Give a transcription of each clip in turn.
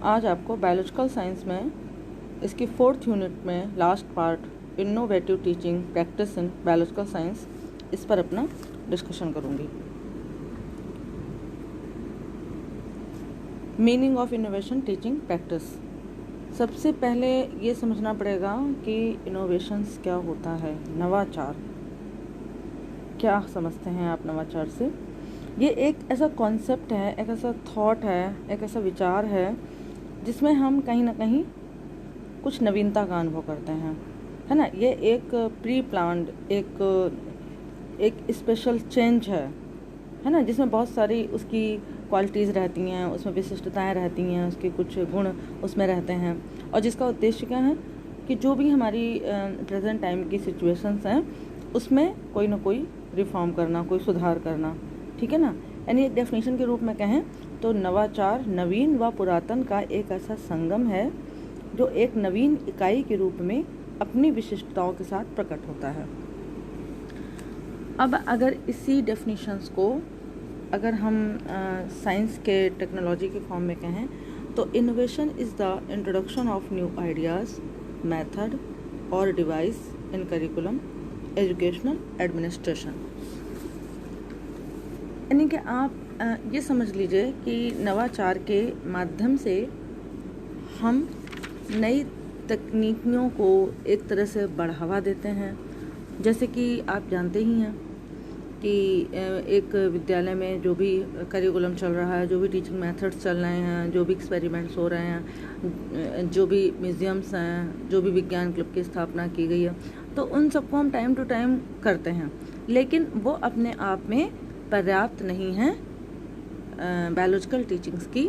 आज आपको biological science में इसकी 4th यूनिट में last part innovative teaching practice in biological science, इस पर अपना डिस्कशन करूँगी। Meaning of innovation teaching practice. सबसे पहले ये समझना पड़ेगा कि इनोवेशंस क्या होता है, नवाचार क्या समझते हैं आप नवाचार से। ये एक ऐसा कॉन्सेप्ट है, एक ऐसा थॉट है, एक ऐसा विचार है जिसमें हम कहीं ना कहीं कुछ नवीनता का अनुभव करते हैं, है ना। ये एक प्री प्लान्ड एक स्पेशल चेंज है ना, जिसमें बहुत सारी उसकी क्वालिटीज़ रहती हैं, उसमें विशिष्टताएं रहती हैं, उसके कुछ गुण उसमें रहते हैं, और जिसका उद्देश्य क्या है कि जो भी हमारी प्रेजेंट टाइम की सिचुएशंस हैं उसमें कोई ना कोई रिफॉर्म करना, कोई सुधार करना, ठीक है ना। यानी एक डेफिनेशन के रूप में कहें तो नवाचार नवीन व पुरातन का एक ऐसा संगम है जो एक नवीन इकाई के रूप में अपनी विशिष्टताओं के साथ प्रकट होता है। अब अगर इसी डेफिनेशंस को अगर हम साइंस के टेक्नोलॉजी के फॉर्म में कहें तो innovation is the introduction of new ideas, method और device in curriculum, educational administration. यानी कि आप ये समझ लीजिए कि नवाचार के माध्यम से हम नई तकनीकों को एक तरह से बढ़ावा देते हैं। जैसे कि आप जानते ही हैं कि एक विद्यालय में जो भी करिकुलम चल रहा है, जो भी टीचिंग मेथड्स चल रहे हैं, जो भी एक्सपेरिमेंट्स हो रहे हैं, जो भी म्यूज़ियम्स हैं, जो भी विज्ञान क्लब की स्थापना की गई है, तो उन सबको हम टाइम टू टाइम करते हैं, लेकिन वो अपने आप में पर्याप्त नहीं है बायोलॉजिकल टीचिंग्स की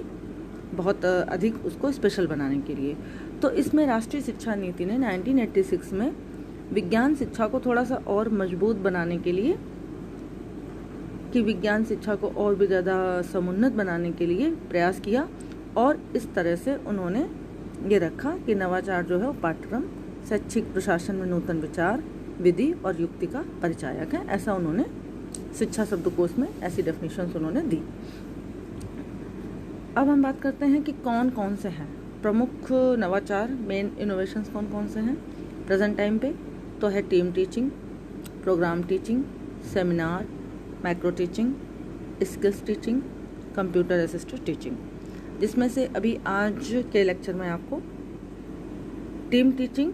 बहुत अधिक उसको स्पेशल बनाने के लिए। तो इसमें राष्ट्रीय शिक्षा नीति ने 1986 में विज्ञान शिक्षा को थोड़ा सा और मजबूत बनाने के लिए, कि विज्ञान शिक्षा को और भी ज़्यादा समुन्नत बनाने के लिए प्रयास किया, और इस तरह से उन्होंने ये रखा कि नवाचार जो है वो पाठ्यक्रम, शैक्षिक प्रशासन में नूतन विचार, विधि और युक्ति का परिचायक है। ऐसा उन्होंने शिक्षा शब्दकोश में ऐसी डेफिनेशंस उन्होंने दी। अब हम बात करते हैं कि कौन कौन से हैं प्रमुख नवाचार, मेन इनोवेशंस कौन कौन से हैं प्रेजेंट टाइम पे। तो है team teaching, programme teaching, seminar, micro teaching, skills teaching, computer assisted teaching. जिसमें से अभी आज के लेक्चर में आपको टीम टीचिंग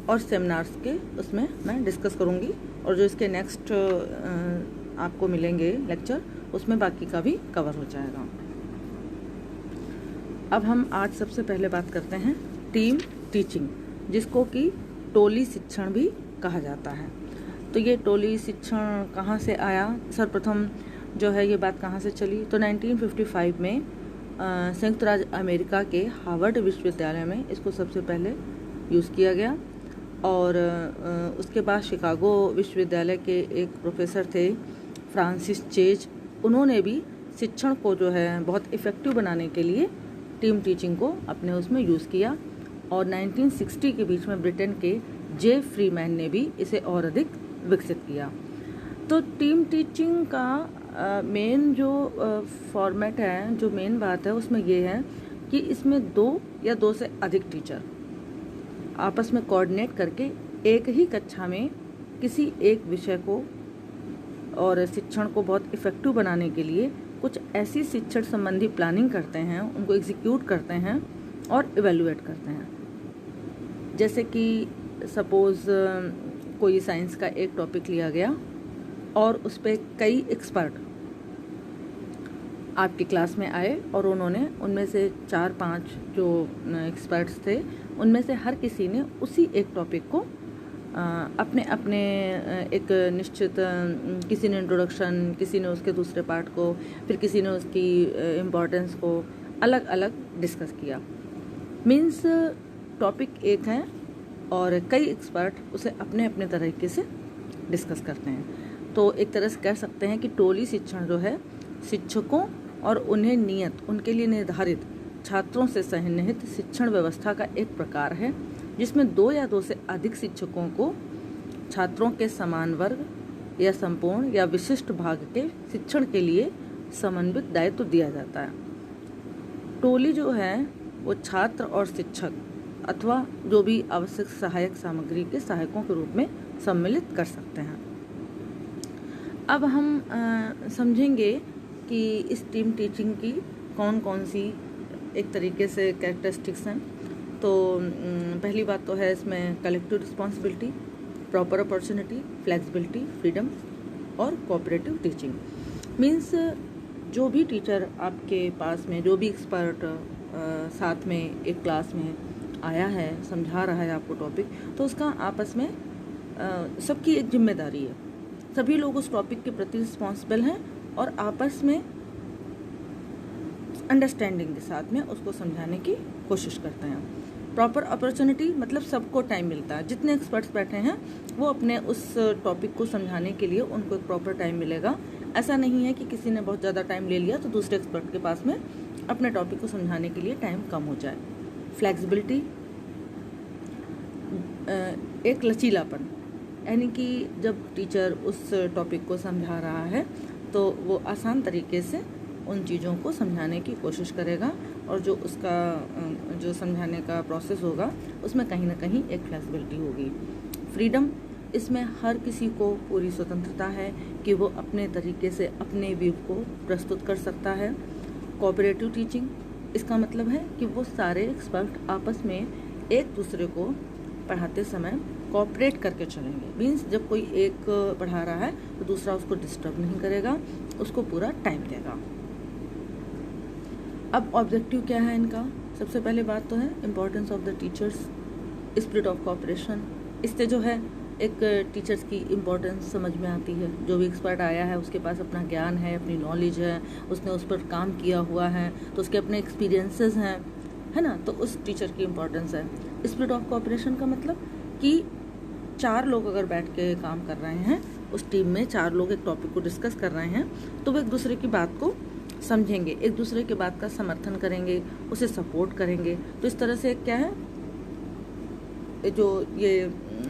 और सेमिनार्स के उसमें मैं डिस्कस करूँगी, और जो इसके नेक्स्ट आपको मिलेंगे लेक्चर उसमें बाकी का भी कवर हो जाएगा। अब हम आज सबसे पहले बात करते हैं टीम टीचिंग, जिसको कि टोली शिक्षण भी कहा जाता है। तो ये टोली शिक्षण कहाँ से आया, सर्वप्रथम जो है ये बात कहाँ से चली, तो 1955 में संयुक्त राज्य अमेरिका के हार्वर्ड विश्वविद्यालय में इसको सबसे पहले यूज़ किया गया, और उसके बाद शिकागो विश्वविद्यालय के एक प्रोफेसर थे फ्रांसिस चेज, उन्होंने भी शिक्षण को जो है बहुत इफ़ेक्टिव बनाने के लिए टीम टीचिंग को अपने उसमें यूज़ किया, और 1960 के बीच में ब्रिटेन के जे फ्रीमैन ने भी इसे और अधिक विकसित किया। तो टीम टीचिंग का मेन जो फॉर्मेट है, जो मेन बात है उसमें ये है कि इसमें 2 या 2 से अधिक टीचर आपस में कोऑर्डिनेट करके एक ही कक्षा में किसी एक विषय को और शिक्षण को बहुत इफ़ेक्टिव बनाने के लिए कुछ ऐसी शिक्षण संबंधी प्लानिंग करते हैं, उनको एग्जीक्यूट करते हैं और इवेलुएट करते हैं। जैसे कि सपोज़ कोई साइंस का एक टॉपिक लिया गया और उस पर कई एक्सपर्ट आपकी क्लास में आए, और उन्होंने उनमें से 4-5 जो एक्सपर्ट्स थे उनमें से हर किसी ने उसी एक टॉपिक को अपने अपने एक निश्चित, किसी ने इंट्रोडक्शन, किसी ने उसके दूसरे पार्ट को, फिर किसी ने उसकी इम्पोर्टेंस को अलग अलग डिस्कस किया। मीन्स टॉपिक एक है और कई एक्सपर्ट उसे अपने अपने तरीके से डिस्कस करते हैं। तो एक तरह से कह सकते हैं कि टोली शिक्षण जो है शिक्षकों और उन्हें नियत, उनके लिए निर्धारित छात्रों से सन्निहित शिक्षण व्यवस्था का एक प्रकार है, जिसमें 2 या 2 से अधिक शिक्षकों को छात्रों के समान वर्ग या संपूर्ण या विशिष्ट भाग के शिक्षण के लिए समन्वित दायित्व दिया जाता है। टोली जो है वो छात्र और शिक्षक अथवा जो भी आवश्यक सहायक सामग्री के सहायकों के रूप में सम्मिलित कर सकते हैं। अब हम समझेंगे कि इस टीम टीचिंग की कौन कौन सी एक तरीके से कैरेक्टरिस्टिक्स हैं। तो पहली बात तो है इसमें collective responsibility, proper opportunity, flexibility, freedom और कोऑपरेटिव टीचिंग। मीन्स जो भी टीचर आपके पास में, जो भी एक्सपर्ट साथ में एक क्लास में आया है, समझा रहा है आपको टॉपिक, तो उसका आपस में सबकी एक जिम्मेदारी है। सभी लोग उस टॉपिक के प्रति रिस्पॉन्सिबल हैं और आपस में अंडरस्टैंडिंग के साथ में उसको समझाने की कोशिश करते हैं। प्रॉपर अपॉर्चुनिटी मतलब सबको टाइम मिलता है, जितने एक्सपर्ट्स बैठे हैं वो अपने उस टॉपिक को समझाने के लिए उनको एक प्रॉपर टाइम मिलेगा। ऐसा नहीं है कि किसी ने बहुत ज़्यादा टाइम ले लिया तो दूसरे एक्सपर्ट के पास में अपने टॉपिक को समझाने के लिए टाइम कम हो जाए। फ्लेक्सिबिलिटी, एक लचीलापन, यानी कि जब टीचर उस टॉपिक को समझा रहा है तो वो आसान तरीके से उन चीज़ों को समझाने की कोशिश करेगा और जो उसका जो समझाने का प्रोसेस होगा उसमें कहीं ना कहीं एक फ्लेक्सिबिलिटी होगी। फ्रीडम, इसमें हर किसी को पूरी स्वतंत्रता है कि वो अपने तरीके से अपने व्यू को प्रस्तुत कर सकता है। कोऑपरेटिव टीचिंग, इसका मतलब है कि वो सारे एक्सपर्ट आपस में एक दूसरे को पढ़ाते समय कोऑपरेट करके चलेंगे। मीन्स जब कोई एक पढ़ा रहा है तो दूसरा उसको डिस्टर्ब नहीं करेगा, उसको पूरा टाइम देगा। अब ऑब्जेक्टिव क्या है इनका? सबसे पहले बात तो है importance of the teachers, spirit of cooperation. इससे जो है एक टीचर्स की इम्पोर्टेंस समझ में आती है। जो भी एक्सपर्ट आया है उसके पास अपना ज्ञान है, अपनी नॉलेज है, उसने उस पर काम किया हुआ है, तो उसके अपने एक्सपीरियंसेस हैं, है ना, तो उस टीचर की इम्पोर्टेंस है। स्पिरिट ऑफ कोऑपरेशन का मतलब कि 4 लोग अगर बैठ के काम कर रहे हैं, उस टीम में 4 लोग एक टॉपिक को डिस्कस कर रहे हैं, तो वो एक दूसरे की बात को समझेंगे, एक दूसरे की बात का समर्थन करेंगे, उसे सपोर्ट करेंगे। तो इस तरह से क्या है, जो ये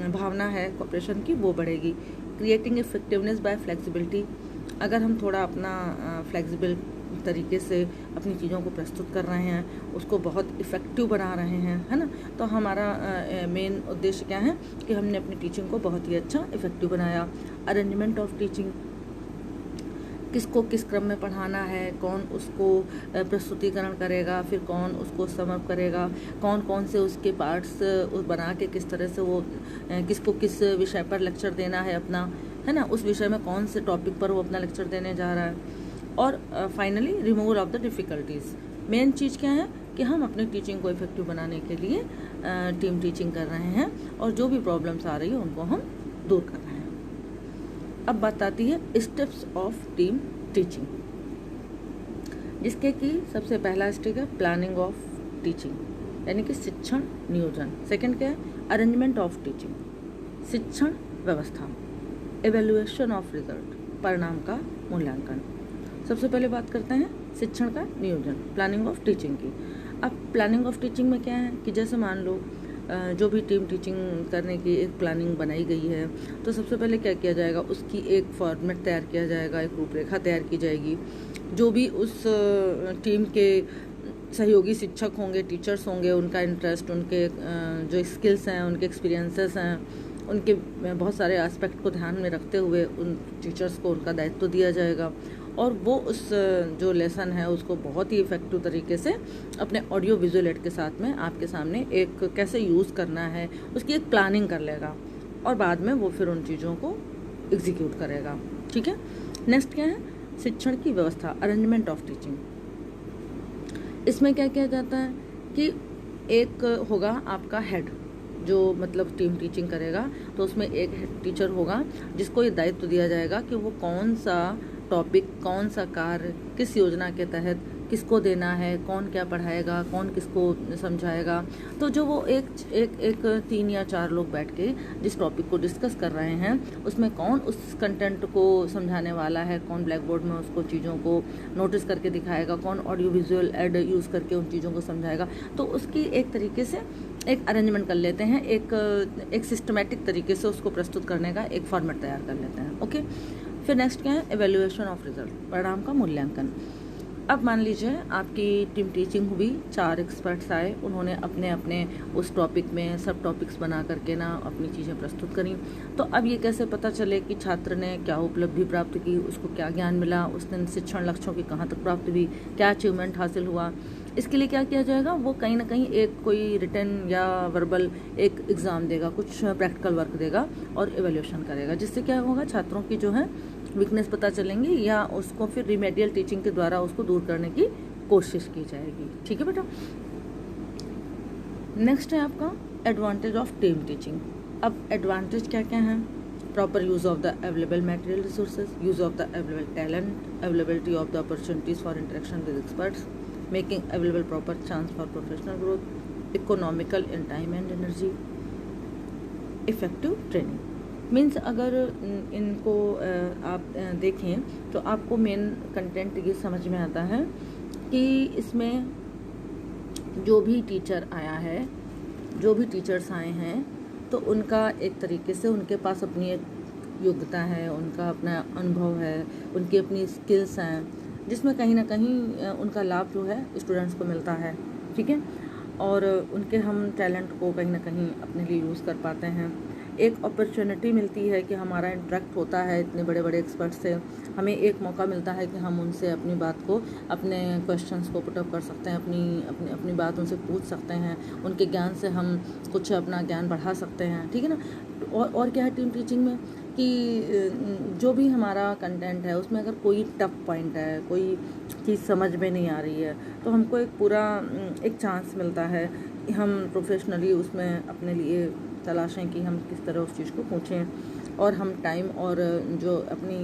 भावना है कोऑपरेशन की वो बढ़ेगी। क्रिएटिंग इफेक्टिवनेस बाय फ्लेक्सिबिलिटी, अगर हम थोड़ा अपना फ्लेक्सिबल तरीके से अपनी चीज़ों को प्रस्तुत कर रहे हैं, उसको बहुत इफ़ेक्टिव बना रहे हैं, है ना, तो हमारा मेन उद्देश्य क्या है कि हमने अपनी टीचिंग को बहुत ही अच्छा इफ़ेक्टिव बनाया। अरेंजमेंट ऑफ टीचिंग, किसको किस क्रम में पढ़ाना है, कौन उसको प्रस्तुतिकरण करेगा, फिर कौन उसको समअप करेगा, कौन कौन से उसके पार्ट्स बना के किस तरह से वो किसको किस विषय पर लेक्चर देना है अपना, है ना, उस विषय में कौन से टॉपिक पर वो अपना लेक्चर देने जा रहा है। और finally removal of the difficulties. Main चीज़ क्या है कि हम अपनी टीचिंग को इफेक्टिव बनाने के लिए टीम टीचिंग कर रहे हैं और जो भी प्रॉब्लम्स आ रही है उनको हम दूर कर रहे हैं। अब बात आती है स्टेप्स ऑफ टीम टीचिंग, जिसके कि सबसे पहला स्टेप है प्लानिंग ऑफ टीचिंग, यानी कि शिक्षण नियोजन। सेकंड क्या है? अरेंजमेंट ऑफ टीचिंग, शिक्षण व्यवस्था। एवेल्युएशन ऑफ रिजल्ट, परिणाम का मूल्यांकन। सबसे पहले बात करते हैं शिक्षण का नियोजन, प्लानिंग ऑफ टीचिंग की। अब प्लानिंग ऑफ टीचिंग में क्या है कि जैसे मान लो जो भी टीम टीचिंग करने की एक प्लानिंग बनाई गई है, तो सबसे पहले क्या किया जाएगा, उसकी एक फॉर्मेट तैयार किया जाएगा, एक रूपरेखा तैयार की जाएगी। जो भी उस टीम के सहयोगी शिक्षक होंगे, टीचर्स होंगे, उनका इंटरेस्ट, उनके जो स्किल्स हैं, उनके एक्सपीरियंसेस हैं, उनके बहुत सारे एस्पेक्ट को ध्यान में रखते हुए उन टीचर्स को उनका दायित्व दिया जाएगा और वो उस जो लेसन है उसको बहुत ही इफ़ेक्टिव तरीके से अपने ऑडियो विजुअल एड के साथ में आपके सामने एक कैसे यूज़ करना है उसकी एक प्लानिंग कर लेगा और बाद में वो फिर उन चीज़ों को एग्जीक्यूट करेगा। ठीक है, नेक्स्ट क्या है? शिक्षण की व्यवस्था, अरेंजमेंट ऑफ टीचिंग। इसमें क्या किया जाता है कि एक होगा आपका हेड, जो मतलब टीम टीचिंग करेगा, तो उसमें एक हेड टीचर होगा जिसको ये दायित्व दिया जाएगा कि वो कौन सा टॉपिक, कौन सा कार्य किस योजना के तहत किसको देना है, कौन क्या पढ़ाएगा, कौन किसको समझाएगा। तो जो वो एक 3 या 4 लोग बैठ के जिस टॉपिक को डिस्कस कर रहे हैं उसमें कौन उस कंटेंट को समझाने वाला है, कौन ब्लैक बोर्ड में उसको चीज़ों को नोटिस करके दिखाएगा, कौन ऑडियो विजुअल एड यूज़ करके उन चीज़ों को समझाएगा। तो उसकी एक तरीके से एक अरेंजमेंट कर लेते हैं, एक सिस्टमेटिक तरीके से उसको प्रस्तुत करने का एक फॉर्मेट तैयार कर लेते हैं। ओके, फिर नेक्स्ट क्या है? एवेल्युएशन ऑफ रिजल्ट, परिणाम का मूल्यांकन। अब मान लीजिए आपकी टीम टीचिंग हुई, 4 एक्सपर्ट्स आए, उन्होंने अपने अपने उस टॉपिक में सब टॉपिक्स बना करके ना अपनी चीज़ें प्रस्तुत करी। तो अब ये कैसे पता चले कि छात्र ने क्या उपलब्धि प्राप्त की, उसको क्या ज्ञान मिला, उसने शिक्षण लक्ष्यों की कहाँ तक प्राप्ति हुई, क्या अचीवमेंट हासिल हुआ। इसके लिए क्या किया जाएगा, वो कहीं ना कहीं एक कोई रिटन या वर्बल एक एग्ज़ाम देगा, कुछ प्रैक्टिकल वर्क देगा और एवेल्यूशन करेगा, जिससे क्या होगा, छात्रों की जो है वीकनेस पता चलेंगे या उसको फिर रिमेडियल टीचिंग के द्वारा उसको दूर करने की कोशिश की जाएगी। ठीक है बेटा। नेक्स्ट है आपका एडवांटेज ऑफ टीम टीचिंग। अब एडवांटेज क्या क्या है, proper use of the available material resources, use of the available talent, availability of the opportunities for interaction with experts, making available proper chance for professional growth, economical in time and energy, effective training. Means अगर इनको आप देखें तो आपको main content ये समझ में आता है कि इसमें जो भी टीचर आया है, जो भी टीचर्स आए हैं, तो उनका एक तरीके से उनके पास अपनी एक योग्यता है, उनका अपना अनुभव है, उनकी अपनी स्किल्स हैं, जिसमें कहीं ना कहीं उनका लाभ जो है स्टूडेंट्स को मिलता है। ठीक है, और उनके हम टैलेंट को कहीं ना कहीं अपने लिए यूज़ कर पाते हैं। एक अपॉर्चुनिटी मिलती है कि हमारा इंटरेक्ट होता है इतने बड़े बड़े एक्सपर्ट से, हमें एक मौका मिलता है कि हम उनसे अपनी बात को, अपने क्वेश्चंस को पुटअप कर सकते हैं, अपनी बात उनसे पूछ सकते हैं, उनके ज्ञान से हम कुछ अपना ज्ञान बढ़ा सकते हैं। ठीक है ना। और क्या है टीम टीचिंग में कि जो भी हमारा कंटेंट है उसमें अगर कोई टफ पॉइंट है, कोई चीज़ समझ में नहीं आ रही है, तो हमको एक पूरा एक चांस मिलता है कि हम प्रोफेशनली उसमें अपने लिए तलाशें कि हम किस तरह उस चीज़ को पूछें, और हम टाइम और जो अपनी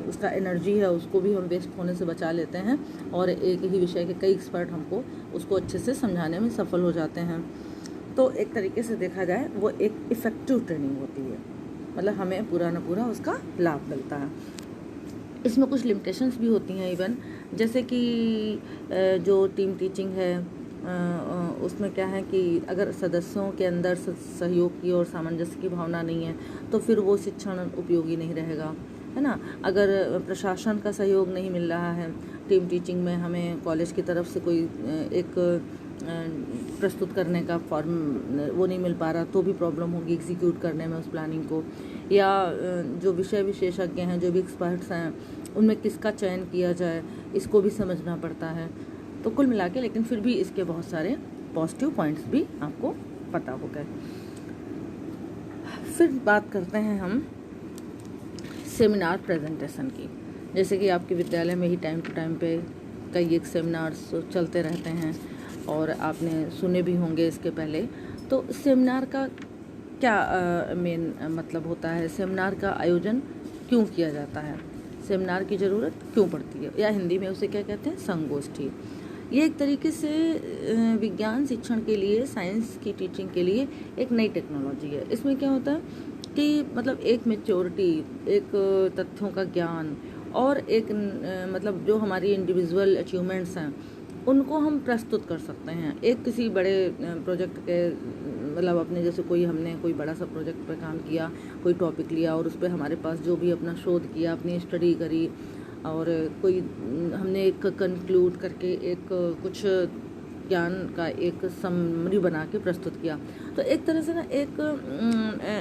उसका एनर्जी है उसको भी हम वेस्ट होने से बचा लेते हैं, और एक ही विषय के कई एक्सपर्ट हमको उसको अच्छे से समझाने में सफल हो जाते हैं। तो एक तरीके से देखा जाए वो एक इफ़ेक्टिव ट्रेनिंग होती है, मतलब हमें पूरा न पूरा उसका लाभ मिलता है। इसमें कुछ लिमिटेशंस भी होती हैं इवन, जैसे कि जो टीम टीचिंग है उसमें क्या है कि अगर सदस्यों के अंदर सहयोग की और सामंजस्य की भावना नहीं है तो फिर वो शिक्षण उपयोगी नहीं रहेगा, है ना। अगर प्रशासन का सहयोग नहीं मिल रहा है टीम टीचिंग में, हमें कॉलेज की तरफ से कोई एक प्रस्तुत करने का फॉर्म वो नहीं मिल पा रहा तो भी प्रॉब्लम होगी एग्जीक्यूट करने में उस प्लानिंग को, या जो विषय विशेषज्ञ हैं, जो भी एक्सपर्ट्स हैं, उनमें किसका चयन किया जाए इसको भी समझना पड़ता है। तो कुल मिला के लेकिन फिर भी इसके बहुत सारे पॉजिटिव पॉइंट्स भी आपको पता हो गए। फिर बात करते हैं हम सेमिनार प्रेजेंटेशन की। जैसे कि आपके विद्यालय में ही टाइम टू टाइम पे कई एक सेमिनार्स चलते रहते हैं और आपने सुने भी होंगे इसके पहले। तो सेमिनार का क्या मेन मतलब होता है, सेमिनार का आयोजन क्यों किया जाता है, सेमिनार की ज़रूरत क्यों पड़ती है, या हिंदी में उसे क्या कहते हैं, संगोष्ठी। ये एक तरीके से विज्ञान शिक्षण के लिए, साइंस की टीचिंग के लिए एक नई टेक्नोलॉजी है। इसमें क्या होता है कि मतलब एक मैच्योरिटी, एक तथ्यों का ज्ञान और एक मतलब जो हमारी इंडिविजुअल अचीवमेंट्स हैं उनको हम प्रस्तुत कर सकते हैं। एक किसी बड़े प्रोजेक्ट के मतलब अपने जैसे हमने कोई बड़ा सा प्रोजेक्ट पे काम किया, कोई टॉपिक लिया और उस पर हमारे पास जो भी अपना शोध किया, अपनी स्टडी करी, और कोई हमने एक कंक्लूड करके एक कुछ ज्ञान का एक समरी बना के प्रस्तुत किया। तो एक तरह से ना एक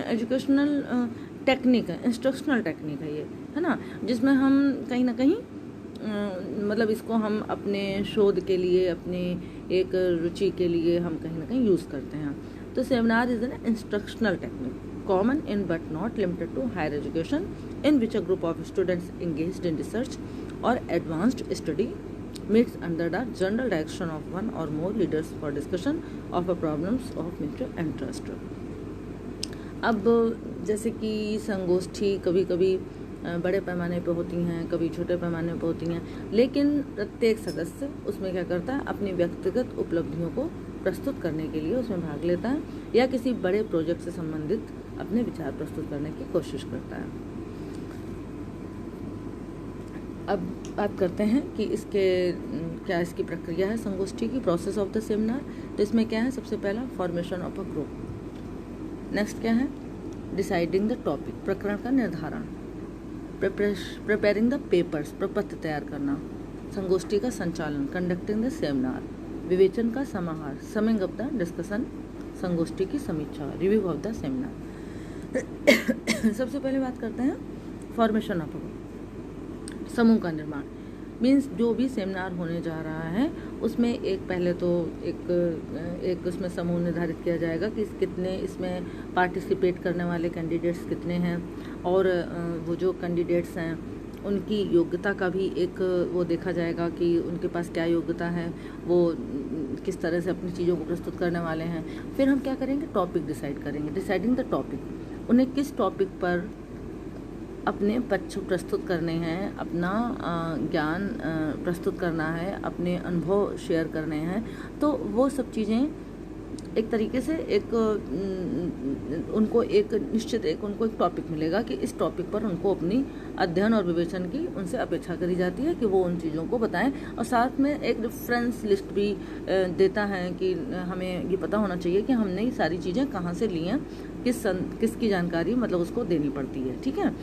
एजुकेशनल टेक्निक है, इंस्ट्रक्शनल टेक्निक है ये, है ना, जिसमें हम कहीं ना कहीं मतलब इसको हम अपने शोध के लिए, अपने एक रुचि के लिए हम कहीं ना कहीं यूज़ करते हैं। तो seminar is an instructional technique common in but not limited to higher education, in which a group of students engaged in research or advanced study meets under the general direction of one or more leaders for discussion of a problems of mutual interest. अब जैसे कि संगोष्ठी कभी कभी बड़े पैमाने पर होती हैं, कभी छोटे पैमाने पर होती हैं, लेकिन प्रत्येक सदस्य उसमें क्या करता है, अपनी व्यक्तिगत उपलब्धियों को प्रस्तुत करने के लिए उसमें भाग लेता है या किसी बड़े प्रोजेक्ट से संबंधित अपने विचार प्रस्तुत करने की कोशिश करता है। अब बात करते हैं कि क्या इसकी प्रक्रिया है संगोष्ठी की, प्रोसेस ऑफ द सेमिनार। तो इसमें क्या है, सबसे पहला formation of a group, next क्या है, डिसाइडिंग द टॉपिक, प्रकरण का निर्धारण, प्रिपेयरिंग द पेपर्स, प्रपत्र तैयार करना, संगोष्ठी का संचालन, कंडक्टिंग द सेमिनार, विवेचन का समाहार, समिंग अप द डिस्कशन, संगोष्ठी की समीक्षा, रिव्यू ऑफ द सेमिनार। सबसे पहले बात करते हैं फॉर्मेशन ऑफ समूह का निर्माण। मीन्स जो भी सेमिनार होने जा रहा है उसमें एक पहले तो एक उसमें समूह निर्धारित किया जाएगा कि कितने इसमें पार्टिसिपेट करने वाले कैंडिडेट्स कितने हैं, और वो जो कैंडिडेट्स हैं उनकी योग्यता का भी एक वो देखा जाएगा कि उनके पास क्या योग्यता है, वो किस तरह से अपनी चीज़ों को प्रस्तुत करने वाले हैं। फिर हम क्या करेंगे, टॉपिक डिसाइड करेंगे, डिसाइडिंग द टॉपिक। उन्हें किस टॉपिक पर अपने पक्ष प्रस्तुत करने हैं, अपना ज्ञान प्रस्तुत करना है, अपने अनुभव शेयर करने हैं। तो वो सब चीज़ें एक तरीके से उनको एक टॉपिक मिलेगा कि इस टॉपिक पर उनको अपनी अध्ययन और विवेचन की उनसे अपेक्षा करी जाती है कि वो उन चीज़ों को बताएं, और साथ में एक रेफरेंस लिस्ट भी देता है कि हमें ये पता होना चाहिए कि हमने ये सारी चीज़ें कहाँ से ली हैं, किसकी जानकारी मतलब उसको देनी पड़ती है। ठीक है,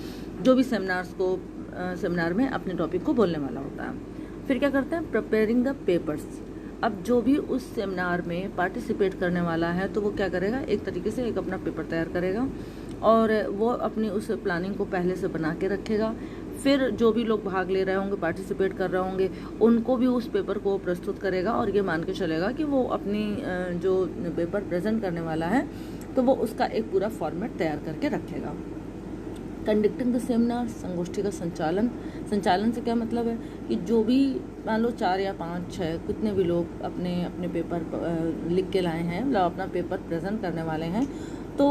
जो भी सेमिनार में अपने टॉपिक को बोलने वाला होता है। फिर क्या करते हैं, प्रिपेयरिंग द पेपर्स। अब जो भी उस सेमिनार में पार्टिसिपेट करने वाला है तो वो क्या करेगा, एक तरीके से एक अपना पेपर तैयार करेगा और वो अपनी उस प्लानिंग को पहले से बना के रखेगा। फिर जो भी लोग भाग ले रहे होंगे, पार्टिसिपेट कर रहे होंगे, उनको भी उस पेपर को प्रस्तुत करेगा और ये मान के चलेगा कि वो अपनी जो पेपर प्रेजेंट करने वाला है तो वो उसका एक पूरा फॉर्मेट तैयार करके रखेगा। कंडक्टिंग द सेमिनार, संगोष्ठी का संचालन से क्या मतलब है कि जो भी मान लो 4 या 5, 6 कितने भी लोग अपने पेपर लिख के लाए हैं, मतलब अपना पेपर प्रेजेंट करने वाले हैं, तो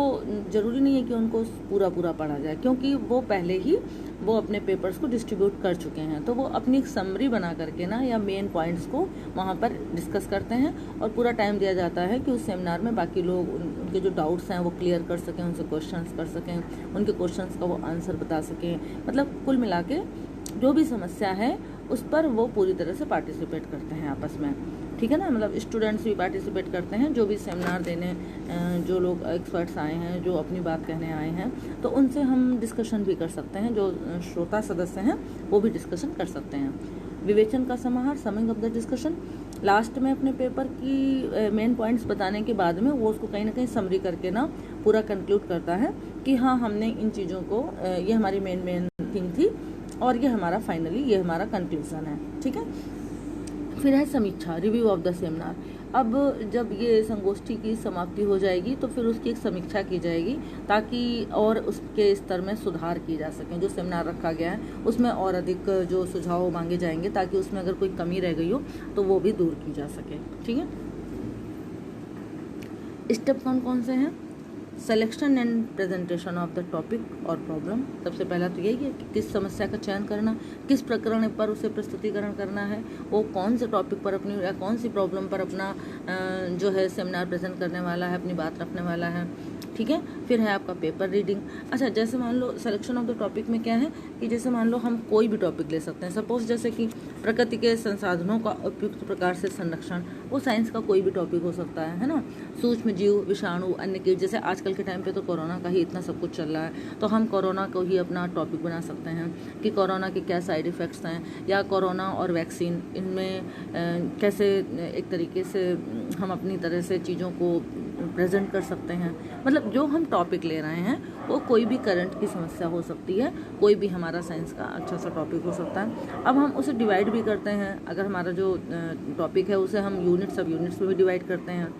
ज़रूरी नहीं है कि उनको पूरा पढ़ा जाए, क्योंकि वो पहले ही वो अपने पेपर्स को डिस्ट्रीब्यूट कर चुके हैं। तो वो अपनी एक समरी बना करके ना या मेन पॉइंट्स को वहाँ पर डिस्कस करते हैं और पूरा टाइम दिया जाता है कि उस सेमिनार में बाकी लोग उनके जो डाउट्स हैं वो क्लियर कर सकें, उनसे क्वेश्चंस कर सकें, उनके क्वेश्चंस का वो आंसर बता सकें। मतलब कुल मिला के जो भी समस्या है उस पर वो पूरी तरह से पार्टिसिपेट करते हैं आपस में। ठीक है ना, मतलब स्टूडेंट्स भी पार्टिसिपेट करते हैं, जो भी सेमिनार देने जो लोग एक्सपर्ट्स आए हैं, जो अपनी बात कहने आए हैं, तो उनसे हम डिस्कशन भी कर सकते हैं। जो श्रोता सदस्य हैं वो भी डिस्कशन कर सकते हैं। विवेचन का समाहार, summing of the discussion. Last में अपने पेपर की मेन पॉइंट्स बताने के बाद में वो उसको कहीं ना कहीं समरी करके ना पूरा कंक्लूड करता है कि हाँ, हमने इन चीज़ों को, ये हमारी मेन थिंग थी और ये हमारा फाइनली ये हमारा कंक्लूजन है। ठीक है, फिर है समीक्षा, रिव्यू ऑफ द सेमिनार। अब जब ये संगोष्ठी की समाप्ति हो जाएगी तो फिर उसकी एक समीक्षा की जाएगी ताकि और उसके स्तर में सुधार किए जा सकें। जो सेमिनार रखा गया है उसमें और अधिक जो सुझाव मांगे जाएंगे ताकि उसमें अगर कोई कमी रह गई हो तो वो भी दूर की जा सके। ठीक है, स्टेप कौन से हैं, selection and presentation of the topic और प्रॉब्लम। सबसे पहला तो यही है कि किस समस्या का चयन करना, किस प्रकरण पर उसे प्रस्तुतिकरण करना है, वो कौन से टॉपिक पर अपनी या कौन सी प्रॉब्लम पर अपना जो है सेमिनार प्रेजेंट करने वाला है, अपनी बात रखने वाला है। ठीक है, फिर है आपका पेपर रीडिंग। अच्छा, जैसे मान लो सिलेक्शन ऑफ द टॉपिक में क्या है कि जैसे मान लो हम कोई भी टॉपिक ले सकते हैं। सपोज जैसे कि प्रकृति के संसाधनों का उपयुक्त प्रकार से संरक्षण, वो साइंस का कोई भी टॉपिक हो सकता है ना। सूक्ष्म जीव, विषाणु, अन्य कीट, जैसे आजकल के टाइम पे तो कोरोना का ही इतना सब कुछ चल रहा है, तो हम कोरोना को ही अपना टॉपिक बना सकते हैं कि कोरोना के क्या साइड इफ़ेक्ट्स हैं, या कोरोना और वैक्सीन, इनमें कैसे एक तरीके से हम अपनी तरह से चीज़ों को प्रेजेंट कर सकते हैं। मतलब जो हम टॉपिक ले रहे हैं वो कोई भी करंट की समस्या हो सकती है, कोई भी हमारा साइंस का अच्छा सा टॉपिक हो सकता है। अब हम उसे डिवाइड भी करते हैं, अगर हमारा जो टॉपिक है उसे हम यूनिट्स सब यूनिट्स में भी डिवाइड करते हैं।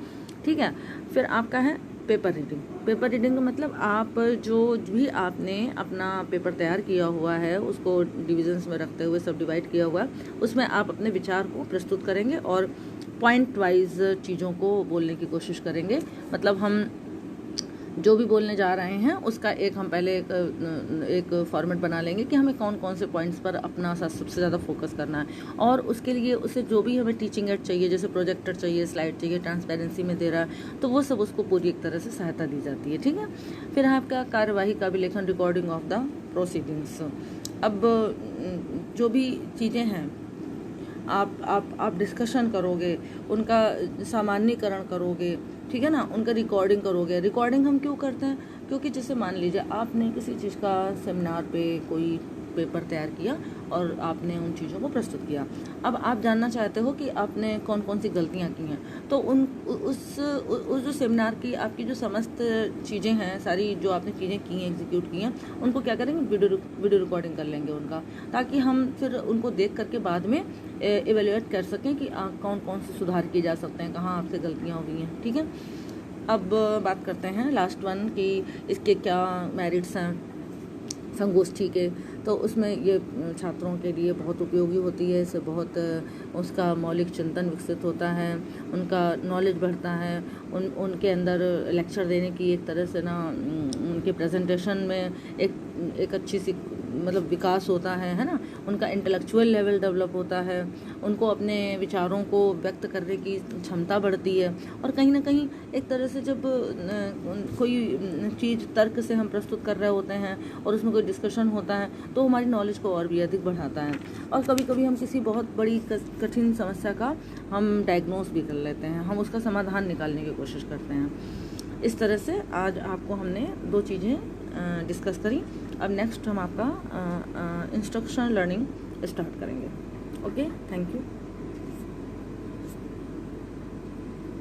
ठीक है, फिर आपका है पेपर रीडिंग। पेपर रीडिंग का मतलब आप जो भी आपने अपना पेपर तैयार किया हुआ है उसको डिविजन्स में रखते हुए सब डिवाइड किया हुआ है, उसमें आप अपने विचार को प्रस्तुत करेंगे और पॉइंट वाइज चीज़ों को बोलने की कोशिश करेंगे। मतलब हम जो भी बोलने जा रहे हैं उसका एक हम पहले एक फॉर्मेट बना लेंगे कि हमें कौन कौन से पॉइंट्स पर अपना सबसे ज़्यादा फोकस करना है, और उसके लिए उसे जो भी हमें टीचिंग एड चाहिए, जैसे प्रोजेक्टर चाहिए, स्लाइड चाहिए, ट्रांसपेरेंसी में दे रहा है, तो वो सब उसको पूरी एक तरह से सहायता दी जाती है। ठीक है, फिर आपका कार्यवाही का अभिलेखन, रिकॉर्डिंग ऑफ द प्रोसीडिंग्स। अब जो भी चीज़ें हैं आप डिस्कशन करोगे, उनका सामान्यीकरण करोगे, ठीक है ना, उनका रिकॉर्डिंग करोगे। रिकॉर्डिंग हम क्यों करते हैं, क्योंकि जैसे मान लीजिए आपने किसी चीज़ का सेमिनार पे कोई पेपर तैयार किया और आपने उन चीज़ों को प्रस्तुत किया। अब आप जानना चाहते हो कि आपने कौन कौन सी गलतियाँ की हैं, तो उस जो सेमिनार की आपकी जो समस्त चीज़ें हैं, सारी जो आपने चीज़ें की हैं, एग्जीक्यूट की हैं, उनको क्या करेंगे, वीडियो रिकॉर्डिंग कर लेंगे उनका, ताकि हम फिर उनको देख करके बाद में एवेल्युएट कर सकें कि कौन कौन से सुधार किए जा सकते हैं, कहाँ आपसे गलतियाँ हो गई हैं। ठीक है, अब बात करते हैं लास्ट वन कि इसके क्या मेरिट्स हैं संगोष्ठी के। तो उसमें ये छात्रों के लिए बहुत उपयोगी होती है, इससे बहुत उसका मौलिक चिंतन विकसित होता है, उनका नॉलेज बढ़ता है, उनके अंदर लेक्चर देने की एक तरह से ना उनके प्रेजेंटेशन में एक अच्छी सी मतलब विकास होता है ना, उनका इंटेलेक्चुअल लेवल डेवलप होता है, उनको अपने विचारों को व्यक्त करने की क्षमता बढ़ती है, और कहीं ना कहीं एक तरह से जब कोई चीज़ तर्क से हम प्रस्तुत कर रहे होते हैं और उसमें कोई डिस्कशन होता है तो हमारी नॉलेज को और भी अधिक बढ़ाता है, और कभी कभी हम किसी बहुत बड़ी कठिन समस्या का हम डायग्नोस भी कर लेते हैं, हम उसका समाधान निकालने की कोशिश करते हैं। इस तरह से आज आपको हमने 2 चीज़ें डिस्कस करी। अब नेक्स्ट हम आपका इंस्ट्रक्शनल लर्निंग स्टार्ट करेंगे। Okay, thank you.